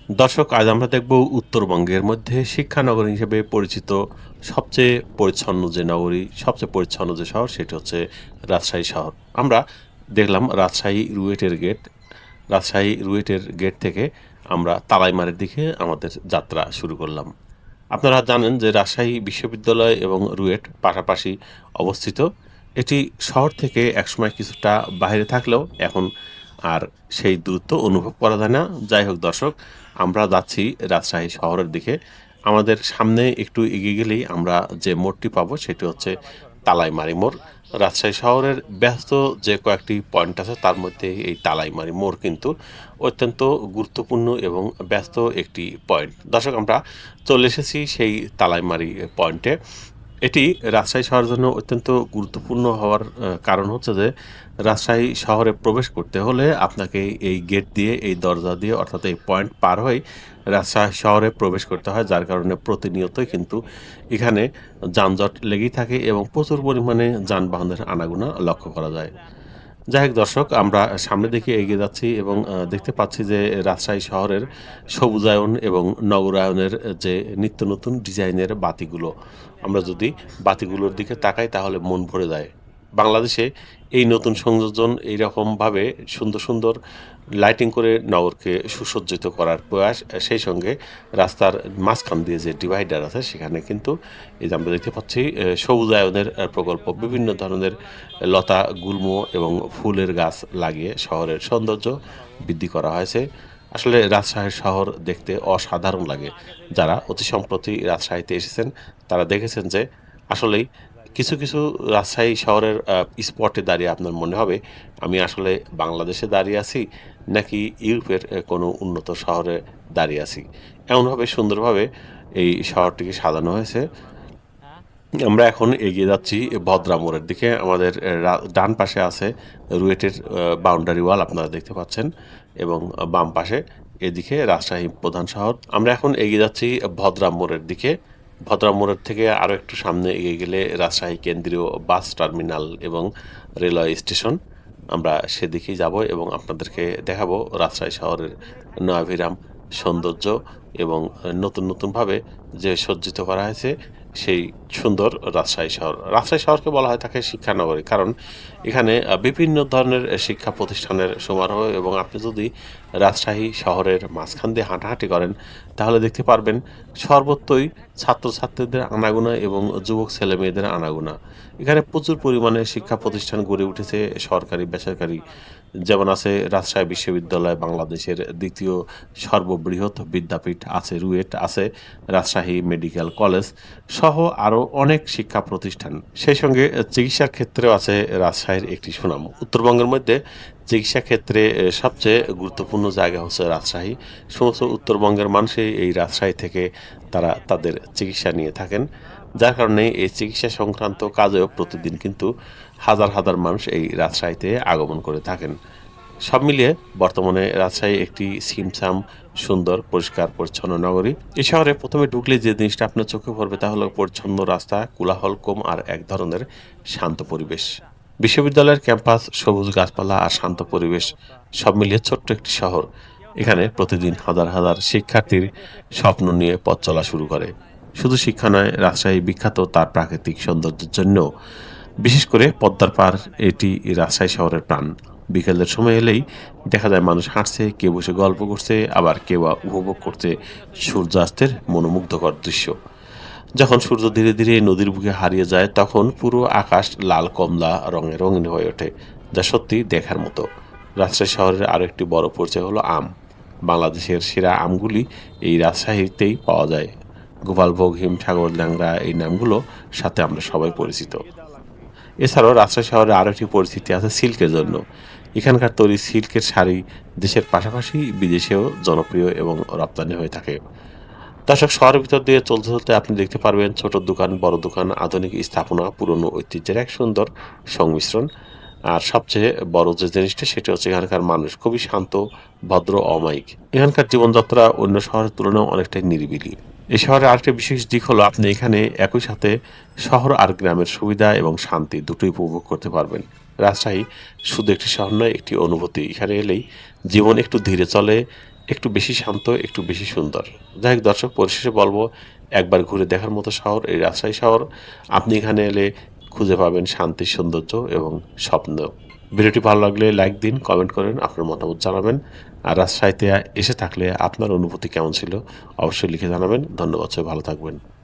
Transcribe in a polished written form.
দর্শক, আজ আমরা দেখব উত্তরবঙ্গের মধ্যে শিক্ষানগরী হিসেবে পরিচিত সবচেয়ে পরিচ্ছন্ন যে নগরী, সবচেয়ে পরিচ্ছন্ন যে শহর সেটি হচ্ছে রাজশাহী শহর। আমরা দেখলাম রাজশাহী রুয়েটের গেট থেকে আমরা তালাইমারের দিকে আমাদের যাত্রা শুরু করলাম। আপনারা জানেন যে রাজশাহী বিশ্ববিদ্যালয় এবং রুয়েট পাশাপাশি অবস্থিত। এটি শহর থেকে একসময় কিছুটা বাইরে থাকলেও এখন আর সেই দূরত্ব অনুভব করা যায় না। যাই হোক দর্শক, আমরা যাচ্ছি রাজশাহী শহরের দিকে। আমাদের সামনে একটু এগিয়ে গেলেই আমরা যে মোড়টি পাবো সেটি হচ্ছে তালাইমারি মোড়। রাজশাহী শহরের ব্যস্ত যে কয়েকটি পয়েন্ট আছে তার মধ্যে এই তালাইমারি মোড় কিন্তু অত্যন্ত গুরুত্বপূর্ণ এবং ব্যস্ত একটি পয়েন্ট। দর্শক, আমরা চলে এসেছি সেই তালাইমারি পয়েন্টে। এটি রাজশাহী শহরের জন্য অত্যন্ত গুরুত্বপূর্ণ হওয়ার কারণ হচ্ছে যে রাজশাহী শহরে প্রবেশ করতে হলে আপনাকে এই গেট দিয়ে, এই দরজা দিয়ে, অর্থাৎ এই পয়েন্ট পার হয়েই রাজশাহী শহরে প্রবেশ করতে হয়, যার কারণে প্রতিনিয়তই কিন্তু এখানে যানজট লেগেই থাকে এবং প্রচুর পরিমাণে যানবাহনের আনাগোনা লক্ষ্য করা যায়। যাই হোক দর্শক, আমরা সামনের দিকে এগিয়ে যাচ্ছি এবং দেখতে পাচ্ছি যে রাজশাহী শহরের সবুজায়ন এবং নগরায়নের যে নিত্য নতুন ডিজাইনের বাতিগুলো, আমরা যদি বাতিগুলোর দিকে তাকাই তাহলে মন ভরে যায়। বাংলাদেশে এই নতুন সংযোজন এইরকমভাবে সুন্দর সুন্দর লাইটিং করে নগরকে সুসজ্জিত করার প্রয়াস, সেই সঙ্গে রাস্তার মাঝখান দিয়ে যে ডিভাইডার আছে সেখানে কিন্তু এই যে আমরা দেখতে পাচ্ছি সবুজায়নের প্রকল্প, বিভিন্ন ধরনের লতা গুল্ম এবং ফুলের গাছ লাগিয়ে শহরের সৌন্দর্য বৃদ্ধি করা হয়েছে। আসলে রাজশাহী শহর দেখতে অসাধারণ লাগে। যারা অতি সম্প্রতি রাজশাহীতে এসেছেন তারা দেখেছেন যে আসলেই কিছু কিছু রাজশাহী শহরের স্পটে দাঁড়িয়ে আপনার মনে হবে আমি আসলে বাংলাদেশে দাঁড়িয়ে আছি নাকি ইউরোপের কোনো উন্নত শহরে দাঁড়িয়ে আছি। এমনভাবে সুন্দরভাবে এই শহরটিকে সাজানো হয়েছে। আমরা এখন এগিয়ে যাচ্ছি ভদ্রা মোড়ের দিকে। আমাদের ডান পাশে আছে রুয়েটের বাউন্ডারি ওয়াল আপনারা দেখতে পাচ্ছেন এবং বাম পাশে এদিকে রাজশাহী প্রধান শহর। আমরা এখন এগিয়ে যাচ্ছি ভদ্রা মোড়ের দিকে। ভদ্রা মোড়ের থেকে আরও একটু সামনে এগিয়ে গেলে রাজশাহী কেন্দ্রীয় বাস টার্মিনাল এবং রেলওয়ে স্টেশন। আমরা সেদিকেই যাব এবং আপনাদেরকে দেখাবো রাজশাহী শহরের নয়াভিরাম সৌন্দর্য এবং নতুন নতুনভাবে যে সজ্জিত করা হয়েছে সেই সুন্দর রাজশাহী শহর। রাজশাহী শহরকে বলা হয় থাকে শিক্ষানগরী, কারণ এখানে বিভিন্ন ধরনের শিক্ষা প্রতিষ্ঠানের সমারোহ, এবং আপনি যদি রাজশাহী শহরের মাঝখান দিয়ে হাঁটাহাঁটি করেন তাহলে দেখতে পারবেন সর্বত্রই ছাত্রছাত্রীদের আনাগোনা এবং যুবক ছেলেমেয়েদের আনাগোনা। এখানে প্রচুর পরিমাণে শিক্ষা প্রতিষ্ঠান গড়ে উঠেছে, সরকারি বেসরকারি। যেমন আছে রাজশাহী বিশ্ববিদ্যালয়, বাংলাদেশের দ্বিতীয় সর্ববৃহৎ বিদ্যাপীঠ, আছে রুয়েট, আছে রাজশাহী মেডিকেল কলেজ সহ আরও অনেক শিক্ষা প্রতিষ্ঠান। সেই সঙ্গে চিকিৎসার ক্ষেত্রেও আছে রাজশাহীর একটি সুনাম। উত্তরবঙ্গের মধ্যে চিকিৎসা ক্ষেত্রে সবচেয়ে গুরুত্বপূর্ণ জায়গা হচ্ছে রাজশাহী। সমস্ত উত্তরবঙ্গের মানুষই এই রাজশাহী থেকে তারা তাদের চিকিৎসা নিয়ে থাকেন, যার কারণে এই চিকিৎসা সংক্রান্ত কাজেও প্রতিদিন কিন্তু হাজার হাজার মানুষ এই রাজশাহীতে আগমন করে থাকেন। সব মিলিয়ে বর্তমানে রাজশাহী একটি ছিমছাম, সুন্দর, পরিষ্কার পরিচ্ছন্ন নগরী। এই শহরে প্রথমে ঢুকলে যে জিনিসটা আপনার চোখে পড়বে তা হলো পরিচ্ছন্ন রাস্তা, কোলাহল কম আর এক ধরনের শান্ত পরিবেশ। বিশ্ববিদ্যালয়ের ক্যাম্পাস, সবুজ গাছপালা আর শান্ত পরিবেশ সব মিলিয়ে ছোট্ট একটি শহর। এখানে প্রতিদিন হাজার হাজার শিক্ষার্থীর স্বপ্ন নিয়ে পথ চলা শুরু করে। শুধু শিক্ষা নয়, রাজশাহী বিখ্যাত তার প্রাকৃতিক সৌন্দর্যের জন্য। বিশেষ করে পদ্মার পাড়, এটি রাজশাহী শহরের প্রাণ। বিকেলের সময় এলেই দেখা যায় মানুষ হাঁটছে, কেউ বসে গল্প করছে, আবার কেউ উপভোগ করছে সূর্যাস্তের মনোমুগ্ধকর দৃশ্য। যখন সূর্য ধীরে ধীরে নদীর বুকে হারিয়ে যায় তখন পুরো আকাশ লাল কমলা রঙে রঙিন হয়ে ওঠে, যা সত্যি দেখার মতো। রাজশাহী শহরের আরও একটি বড় পরিচয় হলো আম। বাংলাদেশের সেরা আমগুলি এই রাজশাহীতেই পাওয়া যায়। গোপালভোগ, হিমসাগর, ল্যাংড়া, এই নামগুলো সাথে আমরা সবাই পরিচিত। এছাড়াও রাজশাহী শহরে আরও একটি পরিচিতি আছে সিল্কের জন্য। এখানকার তৈরি সিল্কের শাড়ি দেশের পাশাপাশি বিদেশেও জনপ্রিয় এবং রপ্তানি হয়ে থাকে। দর্শক, শহরের ভিতর দিয়ে চলতে চলতে আপনি দেখতে পারবেন ছোট দোকান, বড় দোকান, আধুনিক স্থাপনা, পুরনো ঐতিহ্যের এক সুন্দর সংমিশ্রণ। আর সবচেয়ে বড় যে জিনিসটা সেটা হচ্ছে এখানকার মানুষ খুবই শান্ত, ভদ্র, অমায়িক। এখানকার জীবনযাত্রা অন্য শহরের তুলনায় অনেকটাই নিরিবিলি। এই শহরের আরেকটা বিশেষ দিক হলো আপনি এখানে একই সাথে শহর আর গ্রামের সুবিধা এবং শান্তি দুটোই উপভোগ করতে পারবেন। রাজশাহী শুধু একটি শহর নয়, একটি অনুভূতি। এখানে এলেই জীবন একটু ধীরে চলে, একটু বেশি শান্ত, একটু বেশি সুন্দর। যাই হোক দর্শক, পরিশেষে বলব, একবার ঘুরে দেখার মতো শহর এই রাজশাহী শহর। আপনি এখানে এলে খুঁজে পাবেন শান্তি, সৌন্দর্য এবং স্বপ্ন। ভিডিওটি ভালো লাগলে লাইক দিন, কমেন্ট করেন, আপনার মতামত জানাবেন। আর রাজশাহীতে এসে থাকলে আপনার অনুভূতি কেমন ছিল অবশ্যই লিখে জানাবেন। ধন্যবাদ, সবাই ভালো থাকবেন।